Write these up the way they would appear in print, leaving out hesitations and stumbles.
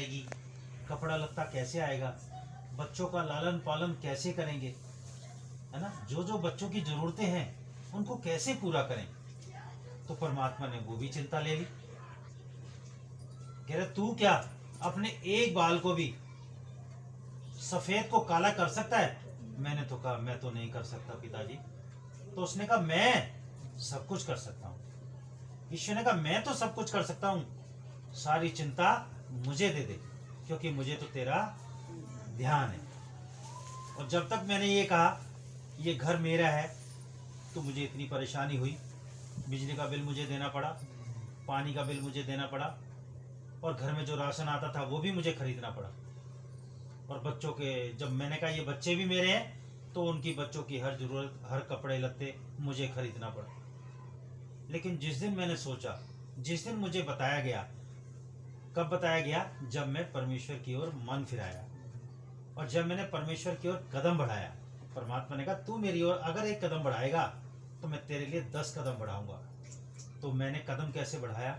आएगी, कपड़ा लत्ता कैसे आएगा, बच्चों का लालन पालन कैसे करेंगे, है ना, जो जो बच्चों की जरूरतें हैं उनको कैसे पूरा करें। तो परमात्मा ने वो भी चिंता ले ली। कह रहे तू क्या अपने एक बाल को भी सफेद को काला कर सकता है? मैंने तो कहा मैं तो नहीं कर सकता पिताजी। तो उसने कहा मैं सब कुछ कर सकता हूं। ईश्वर ने कहा मैं तो सब कुछ कर सकता हूं, सारी चिंता मुझे दे दे, क्योंकि मुझे तो तेरा ध्यान है। और जब तक मैंने ये कहा ये घर मेरा है, तो मुझे इतनी परेशानी हुई, बिजली का बिल मुझे देना पड़ा, पानी का बिल मुझे देना पड़ा, और घर में जो राशन आता था वो भी मुझे खरीदना पड़ा। और बच्चों के, जब मैंने कहा ये बच्चे भी मेरे हैं, तो उनकी बच्चों की हर जरूरत, हर कपड़े लत्ते मुझे खरीदना पड़ा। लेकिन जिस दिन मैंने सोचा, जिस दिन मुझे बताया गया, कब बताया गया? जब मैं परमेश्वर की ओर मन फिराया और जब मैंने परमेश्वर की ओर कदम बढ़ाया। परमात्मा ने कहा तू मेरी ओर अगर एक कदम बढ़ाएगा तो मैं तेरे लिए 10 कदम बढ़ाऊंगा। तो मैंने कदम कैसे बढ़ाया?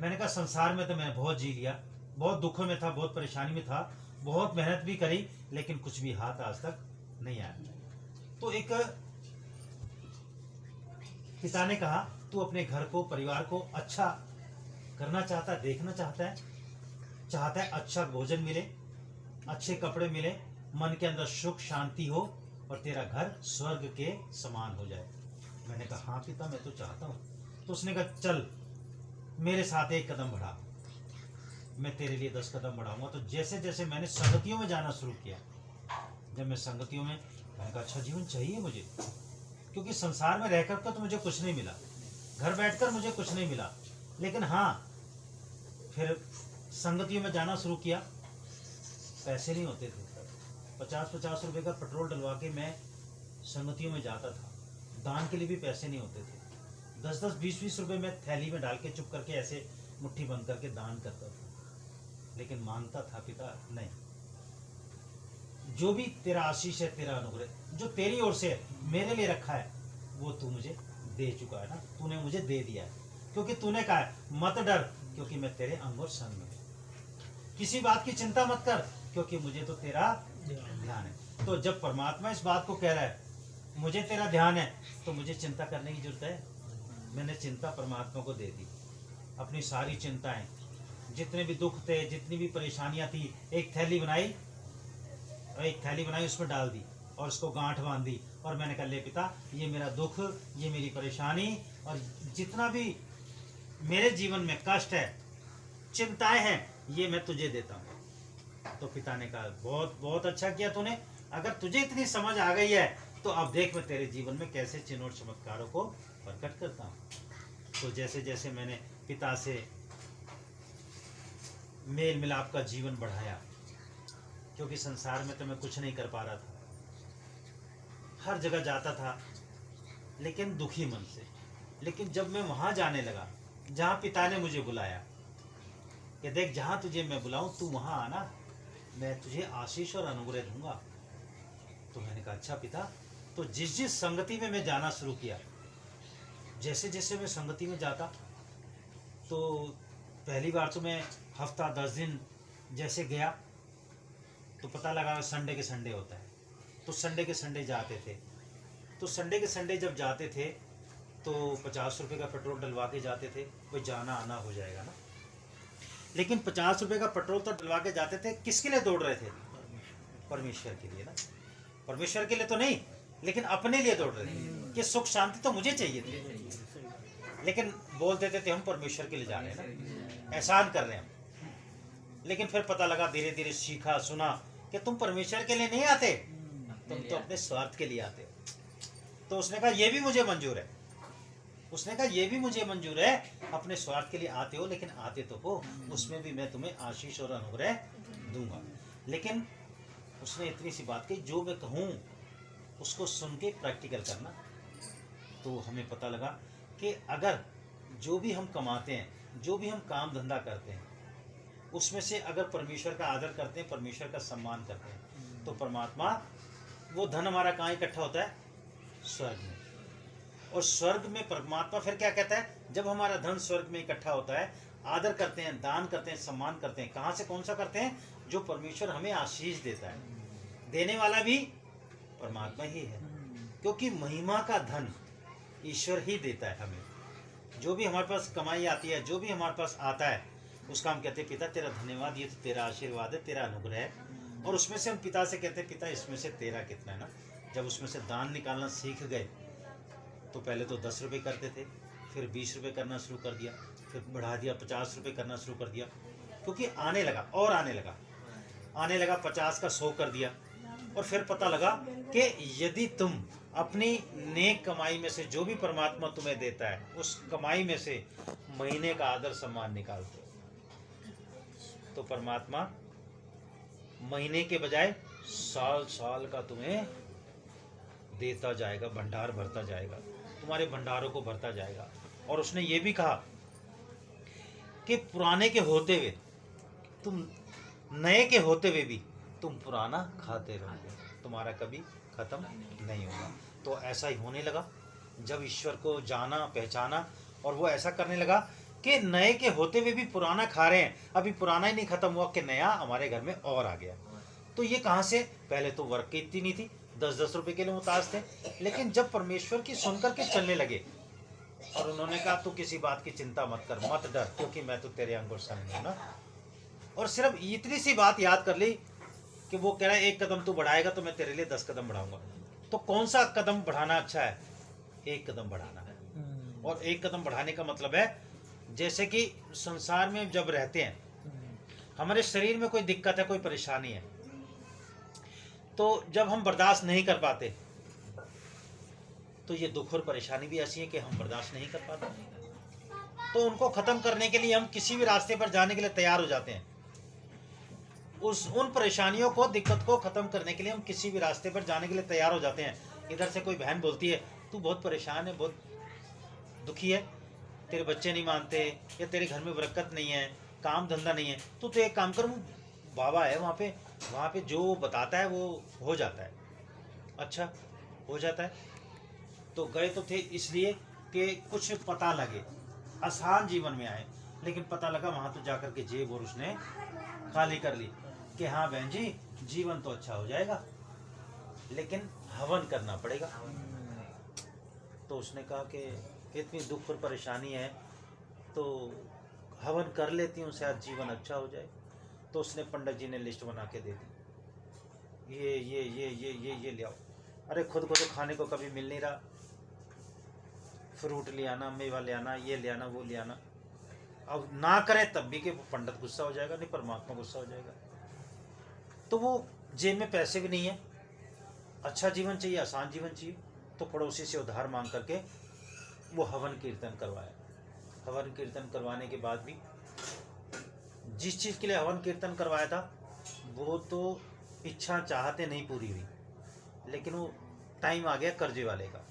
मैंने कहा संसार में तो मैंने बहुत जी लिया, बहुत दुखों में था, बहुत परेशानी में था, बहुत मेहनत भी करी, लेकिन कुछ भी हाथ आज तक नहीं आया। तो एक पिता ने कहा तू अपने घर को, परिवार को अच्छा करना चाहता है, देखना चाहता है अच्छा भोजन मिले, अच्छे कपड़े मिले, मन के अंदर सुख शांति हो और तेरा घर स्वर्ग के समान हो जाए। मैंने कहा हाँ पिता मैं तो चाहता हूँ। तो उसने कहा चल मेरे साथ एक कदम बढ़ा, मैं तेरे लिए 10 कदम बढ़ाऊंगा। तो जैसे जैसे मैंने संगतियों में जाना शुरू किया, जब मैं संगतियों में, मैंने कहा अच्छा जीवन चाहिए मुझे, क्योंकि संसार में रहकर तो मुझे कुछ नहीं मिला, घर बैठकर मुझे कुछ नहीं मिला। लेकिन हाँ फिर संगतियों में जाना शुरू किया, पैसे नहीं होते थे, 50-50 रुपए का पेट्रोल डलवा के मैं संगतियों में जाता था, दान के लिए भी पैसे नहीं होते थे, 10-10 20-20 रुपए मैं थैली में डाल के चुप करके ऐसे मुट्ठी बंद करके दान करता था। लेकिन मांगता था पिता नहीं, जो भी तेरा आशीष है, तेरा अनुग्रह जो तेरी ओर से मेरे लिए रखा है वो तू मुझे दे चुका है ना, तूने मुझे दे दिया है, क्योंकि तूने कहा है मत डर क्योंकि मैं तेरे अंग और संग में, किसी बात की चिंता मत कर क्योंकि मुझे तो तेरा ध्यान है। तो जब परमात्मा इस बात को कह रहा है मुझे तेरा ध्यान है, तो मुझे चिंता करने की जरूरत है? मैंने चिंता परमात्मा को दे दी, अपनी सारी चिंताएं, जितने भी दुख थे, जितनी भी परेशानियां थी, एक थैली बनाई, उसमें डाल दी और उसको गांठ बांध दी, और मैंने कहा ले पिता ये मेरा दुख, ये मेरी परेशानी और जितना भी मेरे जीवन में कष्ट है, चिंताएं हैं, ये मैं तुझे देता हूँ। तो पिता ने कहा बहुत बहुत अच्छा किया तूने, अगर तुझे इतनी समझ आ गई है तो अब देख मैं तेरे जीवन में कैसे चिन्ह और चमत्कारों को प्रकट करता हूँ। तो जैसे जैसे मैंने पिता से मेल मिलाप का जीवन बढ़ाया, क्योंकि संसार में तो मैं कुछ नहीं कर पा रहा था, हर जगह जाता था लेकिन दुखी मन से। लेकिन जब मैं वहां जाने लगा जहां पिता ने मुझे बुलाया कि देख जहां तुझे मैं बुलाऊं तू वहां आना, मैं तुझे आशीष और अनुग्रह दूंगा। तो मैंने कहा अच्छा पिता। तो जिस जिस संगति में मैं जाना शुरू किया, जैसे जैसे मैं संगति में जाता, तो पहली बार तो मैं हफ्ता 10 दिन जैसे गया तो पता लगा संडे के संडे होता है, तो संडे के संडे जाते थे। तो संडे के संडे जब जाते थे तो 50 रुपये का पेट्रोल डलवा के जाते थे, कोई जाना आना हो जाएगा ना। लेकिन 50 रुपये का पेट्रोल तो डलवा के जाते थे, किसके लिए दौड़ रहे थे? परमेश्वर के लिए ना, परमेश्वर के लिए तो नहीं, लेकिन अपने लिए दौड़ रहे थे कि सुख शांति तो मुझे चाहिए थी। लेकिन बोल देते थे हम परमेश्वर के लिए जा रहे हैं ना, एहसान कर रहे हैं हम। लेकिन फिर पता लगा, धीरे धीरे सीखा सुना कि तुम परमेश्वर के लिए नहीं आते, तुम तो अपने स्वार्थ के लिए आते हो। तो उसने कहा ये भी मुझे मंजूर है, उसने कहा ये भी मुझे मंजूर है, अपने स्वार्थ के लिए आते हो लेकिन आते तो हो, उसमें भी मैं तुम्हें आशीष और अनुग्रह दूंगा। लेकिन उसने इतनी सी बात कही, जो मैं कहूँ उसको सुन के प्रैक्टिकल करना। तो हमें पता लगा कि अगर जो भी हम कमाते हैं, जो भी हम काम धंधा करते हैं, उसमें से अगर परमेश्वर का आदर करते हैं, परमेश्वर का सम्मान करते हैं, तो परमात्मा, वो धन हमारा कहाँ इकट्ठा होता है? स्वर्ग में। और स्वर्ग में परमात्मा फिर क्या कहता है? जब हमारा धन स्वर्ग में इकट्ठा होता है आदर करते हैं, दान करते हैं, सम्मान करते हैं। कहाँ से, कौन सा करते हैं? जो परमेश्वर हमें आशीष देता है। देने वाला भी परमात्मा ही है, क्योंकि महिमा का धन ईश्वर ही देता है हमें। जो भी हमारे पास कमाई आती है, जो भी हमारे पास आता है, उसका हम कहते हैं पिता तेरा धन्यवाद, ये तो तेरा आशीर्वाद है, तेरा अनुग्रह है। और उसमें से हम पिता से कहते हैं पिता इसमें से तेरा कितना है ना। जब उसमें से दान निकालना सीख गए तो पहले तो 10 रुपये करते थे, फिर 20 रुपये करना शुरू कर दिया, फिर बढ़ा दिया 50 रुपये करना शुरू कर दिया, क्योंकि आने लगा और आने लगा 50 का 100 कर दिया। और फिर पता लगा कि यदि तुम अपनी नेक कमाई में से जो भी परमात्मा तुम्हें देता है, उस कमाई में से महीने का आदर सम्मान निकालते हो, तो परमात्मा महीने के बजाय साल साल का तुम्हें देता जाएगा, भंडार भरता जाएगा, तुम्हारे भंडारों को भरता जाएगा। और उसने ये भी कहा कि पुराने के होते हुए तुम, नए के होते हुए भी तुम पुराना खाते रहोगे, तुम्हारा कभी खत्म नहीं होगा। तो ऐसा ही होने लगा जब ईश्वर को जाना, पहचाना, और वो ऐसा करने लगा कि नए के होते हुए भी पुराना खा रहे हैं। अभी पुराना ही नहीं खत्म हुआ कि नया हमारे घर में और आ गया। तो ये कहाँ से? पहले तो वर्क की इतनी नहीं थी, 10-10 रुपए के लिए मुताज थे, लेकिन जब परमेश्वर की सुनकर के चलने लगे और उन्होंने कहा तू किसी बात की चिंता मत कर, मत डर, क्योंकि मैं तो तेरे अंगुर संग हूं ना। और सिर्फ इतनी सी बात याद कर ली कि वो कह रहा है 1 कदम तू बढ़ाएगा तो मैं तेरे लिए 10 कदम बढ़ाऊंगा। तो कौन सा कदम बढ़ाना अच्छा है? 1 कदम बढ़ाना है। और 1 कदम बढ़ाने का मतलब है, जैसे कि संसार में जब रहते हैं, हमारे शरीर में कोई दिक्कत है, कोई परेशानी है, तो जब हम बर्दाश्त नहीं कर पाते, तो ये दुख और परेशानी भी ऐसी है कि हम बर्दाश्त नहीं कर पाते, तो उनको खत्म करने के लिए हम किसी भी रास्ते पर जाने के लिए तैयार हो जाते हैं। उन परेशानियों को, दिक्कत को खत्म करने के लिए हम किसी भी रास्ते पर जाने के लिए तैयार हो जाते हैं। इधर से कोई बहन बोलती है तू बहुत परेशान है, बहुत दुखी है, तेरे बच्चे नहीं मानते, या तेरे घर में बरकत नहीं है, काम धंधा नहीं है, तो एक काम कर, बाबा है वहाँ पे जो बताता है वो हो जाता है। अच्छा, हो जाता है। तो गए तो थे इसलिए कि कुछ पता लगे, आसान जीवन में आए, लेकिन पता लगा वहाँ तो जाकर के जेब और उसने खाली कर ली कि हाँ बहन जी जीवन तो अच्छा हो जाएगा, लेकिन हवन करना पड़ेगा। तो उसने कहा कि इतनी दुख और परेशानी है तो हवन कर लेती हूँ, शायद जीवन अच्छा हो जाए। तो उसने पंडित जी ने लिस्ट बना के दे दी, ये ले आओ। अरे खुद को तो खाने को कभी मिल नहीं रहा, फ्रूट ले आना, मेवा ले आना, ये ले आना, वो ले आना। अब ना करे तब भी कि पंडित गुस्सा हो जाएगा, नहीं परमात्मा गुस्सा हो जाएगा। तो वो जेब में पैसे भी नहीं है, अच्छा जीवन चाहिए, आसान जीवन चाहिए, तो पड़ोसी से उधार मांग करके वो हवन कीर्तन करवाया। हवन कीर्तन करवाने के बाद भी जिस चीज़ के लिए हवन कीर्तन करवाया था वो तो इच्छा चाहते नहीं पूरी हुई, लेकिन वो टाइम आ गया कर्जे वाले का,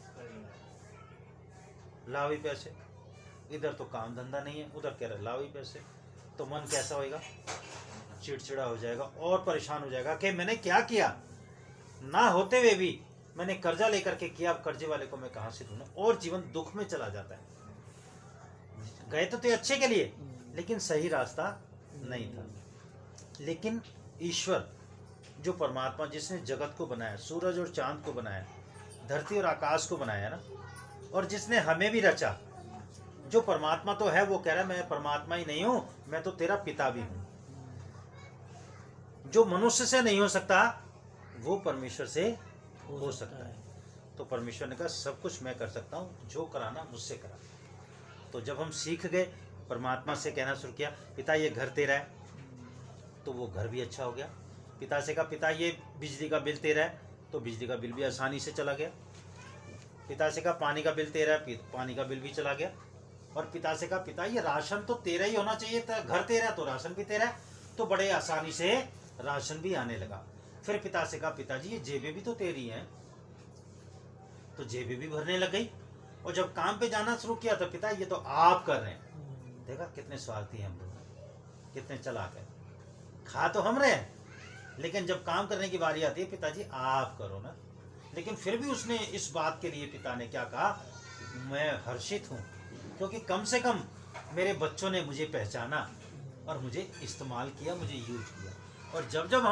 लाओ ही पैसे। इधर तो काम धंधा नहीं है, उधर कह रहे लाओ ही पैसे। तो मन कैसा होएगा? चिड़चिड़ा हो जाएगा और परेशान हो जाएगा कि मैंने क्या किया, ना होते हुए भी मैंने कर्जा लेकर के किया, अब कर्जे वाले को मैं कहाँ से दूँ, और जीवन दुख में चला जाता है। गए तो थे अच्छे के लिए, लेकिन सही रास्ता नहीं था। लेकिन ईश्वर जो परमात्मा, जिसने जगत को बनाया, सूरज और चांद को बनाया, धरती और आकाश को बनाया ना, और जिसने हमें भी रचा, जो परमात्मा तो है, वो कह रहा है मैं परमात्मा ही नहीं हूं, मैं तो तेरा पिता भी हूं। जो मनुष्य से नहीं हो सकता वो परमेश्वर से हो सकता है। तो परमेश्वर ने कहा सब कुछ मैं कर सकता हूं, जो कराना मुझसे करा। तो जब हम सीख गए, परमात्मा से कहना शुरू किया पिता ये घर तेरा है, तो वो घर भी अच्छा हो गया। पिता से कहा पिता ये बिजली का बिल तेरा है, तो बिजली का बिल भी आसानी से चला गया। पिता से कहा पानी का बिल तेरा है, पानी का बिल भी चला गया। और पिता से कहा पिता ये राशन तो तेरा ही होना चाहिए था, घर तेरा है तो राशन भी तेरा है, तो बड़े आसानी से राशन भी आने लगा। फिर पिता से कहा पिताजी ये जेबें भी तो तेरी हैं, तो जेबें भी भरने लग गई। और जब काम पे जाना शुरू किया तो पिता ये तो आप कर रहे हैं। देखा कितने स्वार्थी हैं हम लोग, कितने चालाक हैं। खा तो हम रहे हैं, लेकिन जब काम करने की बारी आती है पिताजी आप करो ना। लेकिन फिर भी उसने इस बात के लिए, पिता ने क्या कहा, मैं हर्षित हूँ, क्योंकि कम से कम मेरे बच्चों ने मुझे पहचाना और मुझे इस्तेमाल किया, मुझे यूज किया। और जब जब